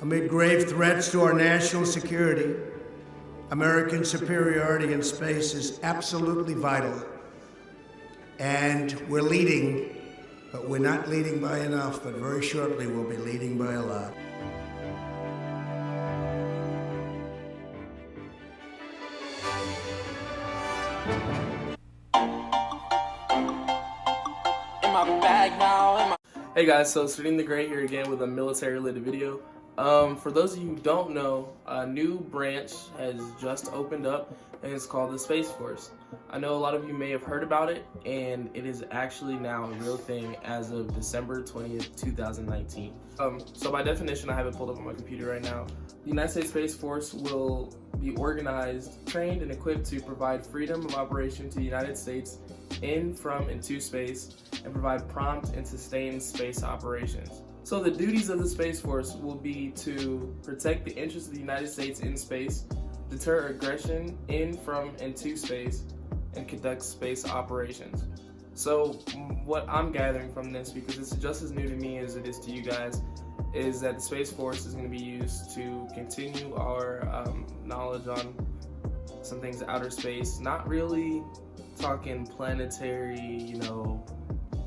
Amid grave threats to our national security, American superiority in space is absolutely vital. And we're leading, but we're not leading by enough, but very shortly we'll be leading by a lot. Hey guys, so Sitting the Great here again with a military-related video. For those of you who don't know, a new branch has just opened up and it's called the Space Force. I know a lot of you may have heard about it, and it is actually now a real thing as of December 20th, 2019. So by definition, I have it pulled up on my computer right now. The United States Space Force will be organized, trained, and equipped to provide freedom of operation to the United States in, from, and to space, and provide prompt and sustained space operations. So the duties of the Space Force will be to protect the interests of the United States in space, deter aggression in, from, and to space, and conduct space operations. So what I'm gathering from this, because it's just as new to me as it is to you guys, is that the Space Force is going to be used to continue our knowledge on some things outer space, not really talking planetary,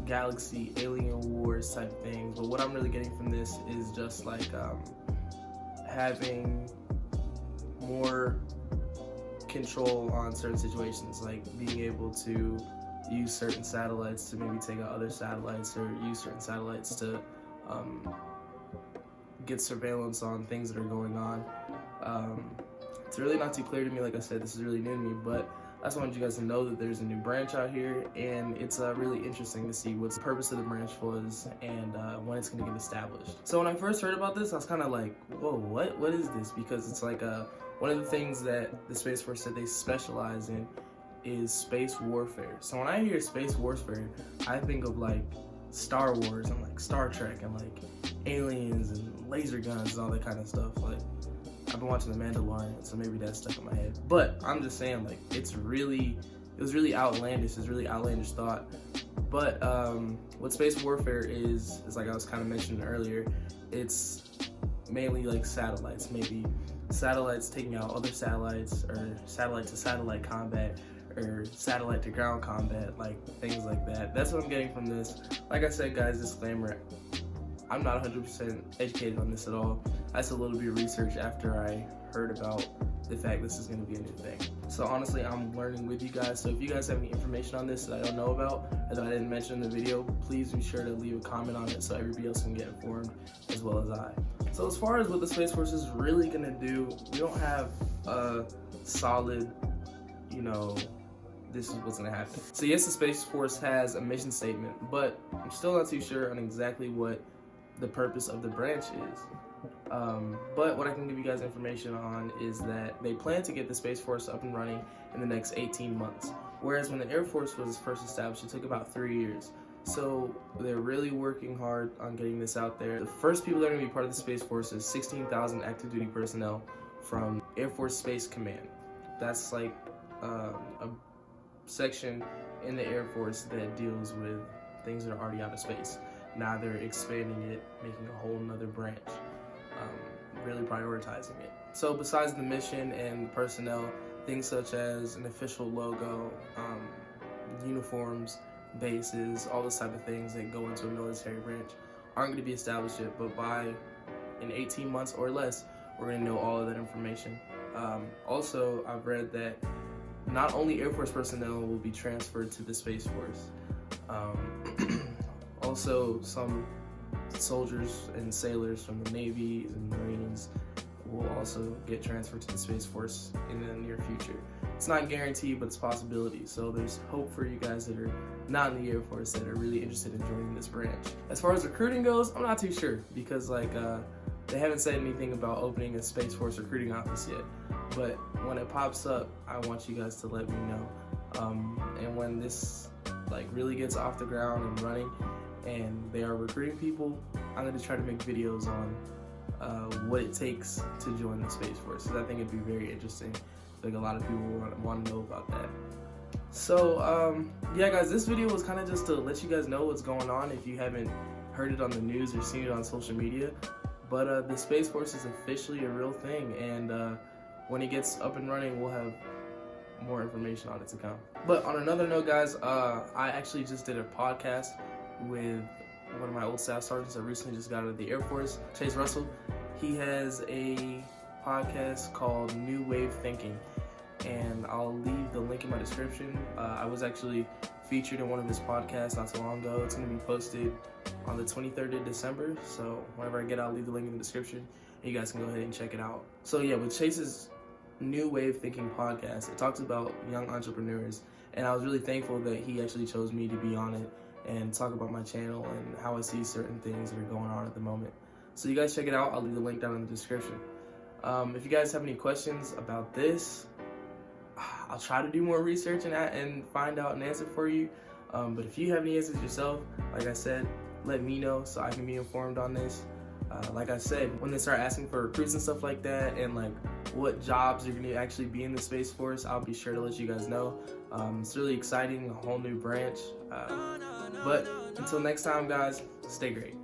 galaxy, alien wars type of things, but what I'm really getting from this is just like having more control on certain situations, like being able to use certain satellites to maybe take out other satellites, or use certain satellites to get surveillance on things that are going on. It's really not too clear to me. Like I said, this is really new to me, but I just wanted you guys to know that there's a new branch out here, and it's really interesting to see what the purpose of the branch was and when it's going to get established. So when I first heard about this, I was kind of like, whoa, what is this? Because it's like one of the things that the Space Force said they specialize in is space warfare. So when I hear space warfare, I think of like Star Wars and like Star Trek and like aliens and laser guns and all that kind of stuff. Like, I've been watching The Mandalorian, so maybe that's stuck in my head. But I'm just saying, like, it was really outlandish. It's really outlandish thought. But what space warfare is like I was kind of mentioning earlier, it's mainly like satellites. Maybe satellites taking out other satellites, or satellite to satellite combat, or satellite to ground combat, like things like that. That's what I'm getting from this. Like I said, guys, disclaimer, I'm not 100% educated on this at all. I did a little bit of research after I heard about the fact this is going to be a new thing. So honestly, I'm learning with you guys. So if you guys have any information on this that I don't know about, or that I didn't mention in the video, please be sure to leave a comment on it so everybody else can get informed as well as I. So as far as what the Space Force is really going to do, we don't have a solid, this is what's going to happen. So yes, the Space Force has a mission statement, but I'm still not too sure on exactly what the purpose of the branch is. But what I can give you guys information on is that they plan to get the Space Force up and running in the next 18 months. Whereas when the Air Force was first established, it took about 3 years. So they're really working hard on getting this out there. The first people that are going to be part of the Space Force is 16,000 active duty personnel from Air Force Space Command. That's like a section in the Air Force that deals with things that are already out of space. Now they're expanding it, making a whole nother branch, really prioritizing it. So besides the mission and personnel, things such as an official logo, uniforms, bases, all those type of things that go into a military branch aren't going to be established yet, but in 18 months or less, we're going to know all of that information. Also, I've read that not only Air Force personnel will be transferred to the Space Force, also some soldiers and sailors from the Navy and Marines will also get transferred to the Space Force in the near future. It's not guaranteed, but it's a possibility. So there's hope for you guys that are not in the Air Force that are really interested in joining this branch. As far as recruiting goes, I'm not too sure, because they haven't said anything about opening a Space Force recruiting office yet. But when it pops up, I want you guys to let me know. And when this really gets off the ground and running, and they are recruiting people, I'm going to try to make videos on what it takes to join the Space Force, because I think it'd be very interesting. I think a lot of people want to know about that. So yeah guys, this video was kind of just to let you guys know what's going on if you haven't heard it on the news or seen it on social media. But the Space Force is officially a real thing, and when it gets up and running, we'll have more information on it to come. But on another note, guys, I actually just did a podcast with one of my old staff sergeants that recently just got out of the Air Force, Chase Russell. He has a podcast called New Wave Thinking, and I'll leave the link in my description. I was actually featured in one of his podcasts not so long ago. It's going to be posted on the 23rd of December, so whenever I get out, I'll leave the link in the description, and you guys can go ahead and check it out. So yeah, with Chase's New Wave Thinking podcast, it talks about young entrepreneurs, and I was really thankful that he actually chose me to be on it and talk about my channel and how I see certain things that are going on at the moment. So you guys check it out. I'll leave the link down in the description. If you guys have any questions about this, I'll try to do more research and find out an answer for you. But if you have any answers yourself, like I said, let me know so I can be informed on this. Like I said, when they start asking for recruits and stuff like that, and like what jobs you're going to actually be in the Space Force, I'll be sure to let you guys know. It's really exciting, a whole new branch. But until next time, guys, stay great.